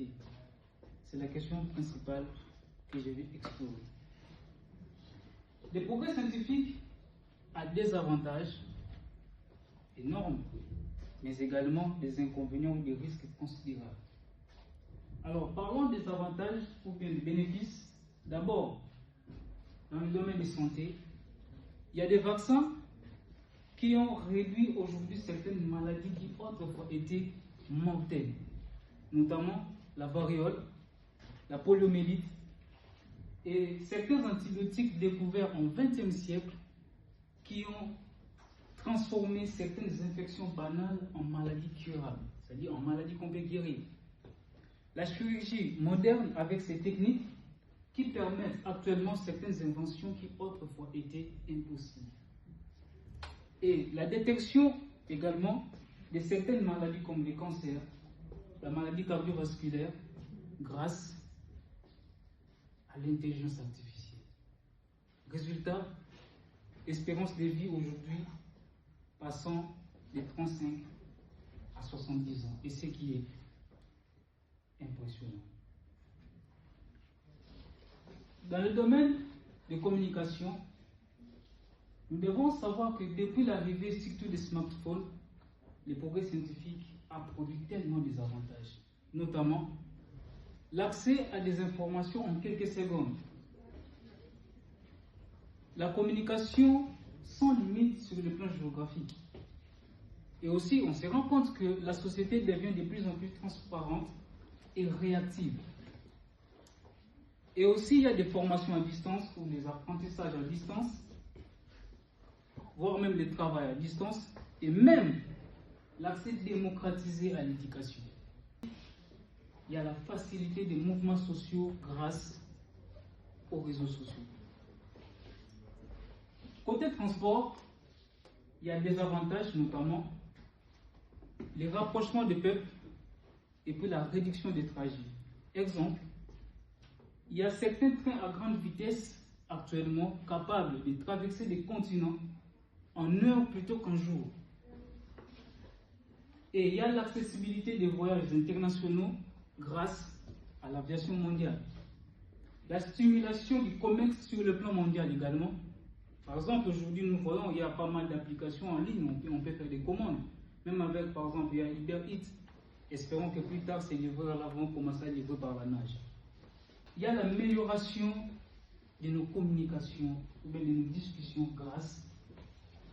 maternité. C'est la question principale que je vais explorer. Le progrès scientifique a des avantages énormes, mais également des inconvénients ou des risques considérables. Alors, parlons des avantages ou bien des bénéfices. D'abord, dans le domaine de santé, il y a des vaccins qui ont réduit aujourd'hui certaines maladies qui autrefois étaient mortelles, notamment la variole, la poliomyélite et certains antibiotiques découverts au XXe siècle qui ont transformé certaines infections banales en maladies curables, c'est-à-dire en maladies qu'on peut guérir. La chirurgie moderne avec ses techniques qui permettent actuellement certaines inventions qui autrefois étaient impossibles. Et la détection également de certaines maladies comme les cancers, la maladie cardiovasculaire, grâce à l'intelligence artificielle. Résultat, espérance de vie aujourd'hui passant de 35 à 70 ans, et ce qui est impressionnant. Dans le domaine des communications, nous devons savoir que depuis l'arrivée surtout des smartphones, le progrès scientifique a produit tellement des avantages, notamment l'accès à des informations en quelques secondes, la communication sans limite sur le plan géographique. Et aussi, on se rend compte que la société devient de plus en plus transparente et réactive. Et aussi, il y a des formations à distance ou des apprentissages à distance, voire même le travail à distance, et même l'accès démocratisé à l'éducation. Il y a la facilité des mouvements sociaux grâce aux réseaux sociaux. Côté transport, il y a des avantages, notamment les rapprochements des peuples et puis la réduction des trajets. Exemple, il y a certains trains à grande vitesse actuellement capables de traverser les continents en heures plutôt qu'en jours. Et il y a l'accessibilité des voyages internationaux grâce à l'aviation mondiale. La stimulation du commerce sur le plan mondial également. Par exemple, aujourd'hui, nous voyons il y a pas mal d'applications en ligne, on peut faire des commandes. Même avec, par exemple, il y a Uber Eats. Espérons que plus tard, ces livreurs-là vont commencer à livrer par la nage. Il y a l'amélioration de nos communications ou bien de nos discussions grâce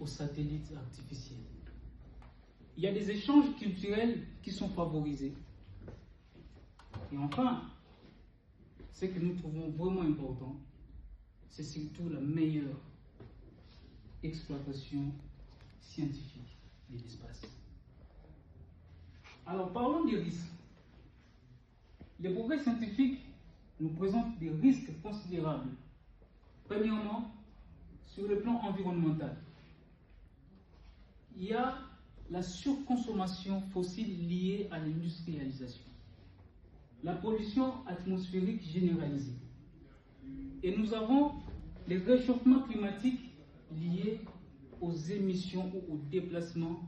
aux satellites artificiels. Il y a des échanges culturels qui sont favorisés. Et enfin, ce que nous trouvons vraiment important, c'est surtout la meilleure exploitation scientifique de l'espace. Alors parlons des risques. Les progrès scientifiques nous présentent des risques considérables. Premièrement, sur le plan environnemental, il y a la surconsommation fossile liée à l'industrialisation, la pollution atmosphérique généralisée. Et nous avons les réchauffements climatiques liés aux émissions ou au déplacement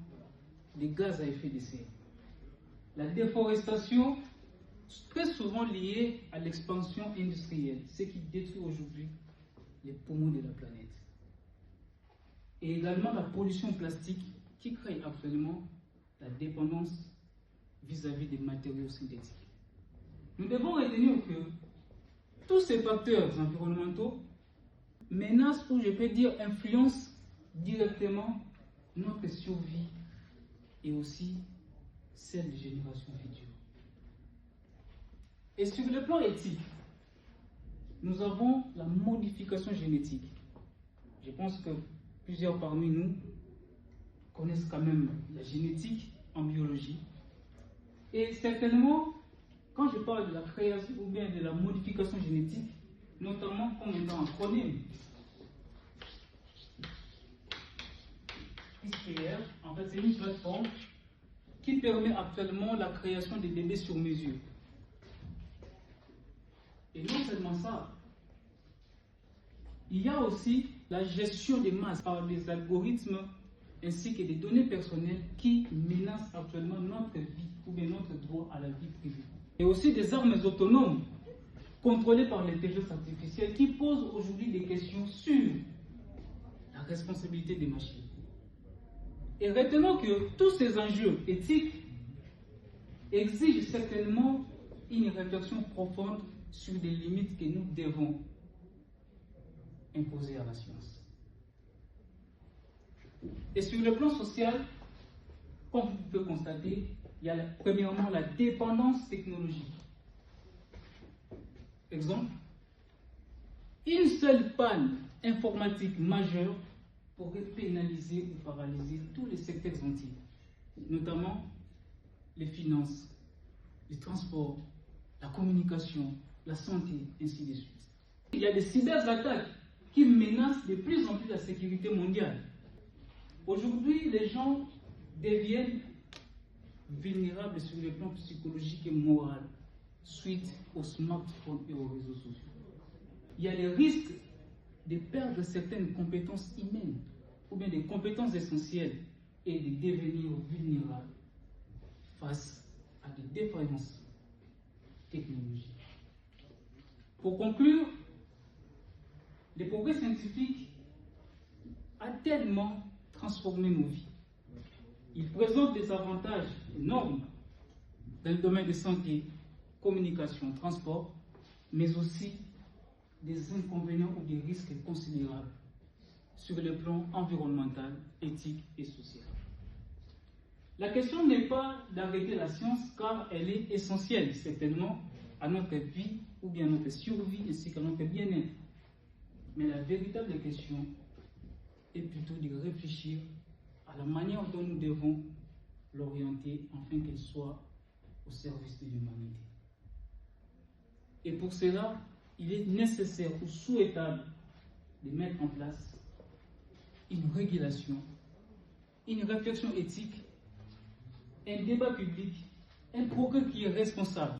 des gaz à effet de serre. La déforestation, très souvent liée à l'expansion industrielle, ce qui détruit aujourd'hui les poumons de la planète. Et également la pollution plastique qui crée actuellement la dépendance vis-à-vis des matériaux synthétiques. Nous devons retenir que tous ces facteurs environnementaux menacent, ou je peux dire influencent directement notre survie et aussi celle des générations futures. Et sur le plan éthique, nous avons la modification génétique. Je pense que plusieurs parmi nous connaissent quand même la génétique en biologie. Et certainement, quand je parle de la création ou bien de la modification génétique, notamment comme étant un acronyme, CRISPR, en fait, c'est une plateforme qui permet actuellement la création des bébés sur mesure. Et non seulement ça, il y a aussi la gestion des masses par des algorithmes ainsi que des données personnelles qui menacent actuellement notre vie ou bien notre droit à la vie privée. et aussi des armes autonomes contrôlées par l'intelligence artificielle qui posent aujourd'hui des questions sur la responsabilité des machines. Et retenons que tous ces enjeux éthiques exigent certainement une réflexion profonde sur les limites que nous devons imposer à la science. Et sur le plan social, comme vous pouvez constater, il y a premièrement la dépendance technologique. Exemple, une seule panne informatique majeure pourrait pénaliser ou paralyser tous les secteurs entiers, notamment les finances, les transports, la communication, la santé, ainsi de suite. Il y a des cyberattaques qui menacent de plus en plus la sécurité mondiale. Aujourd'hui, les gens deviennent vulnérables sur le plan psychologique et moral suite aux smartphones et aux réseaux sociaux. Il y a les risques de perdre certaines compétences humaines ou bien des compétences essentielles et de devenir vulnérables face à des défaillances technologiques. Pour conclure, le progrès scientifique a tellement transformé nos vies. Il présente des avantages énormes dans le domaine de santé, communication, transport, mais aussi des inconvénients ou des risques considérables sur le plan environnemental, éthique et social. La question n'est pas d'arrêter la science car elle est essentielle certainement à notre vie ou bien à notre survie ainsi qu'à notre bien-être. Mais la véritable question est plutôt de réfléchir à la manière dont nous devons l'orienter afin qu'elle soit au service de l'humanité. Et pour cela, il est nécessaire ou souhaitable de mettre en place une régulation, une réflexion éthique, un débat public, un progrès qui est responsable.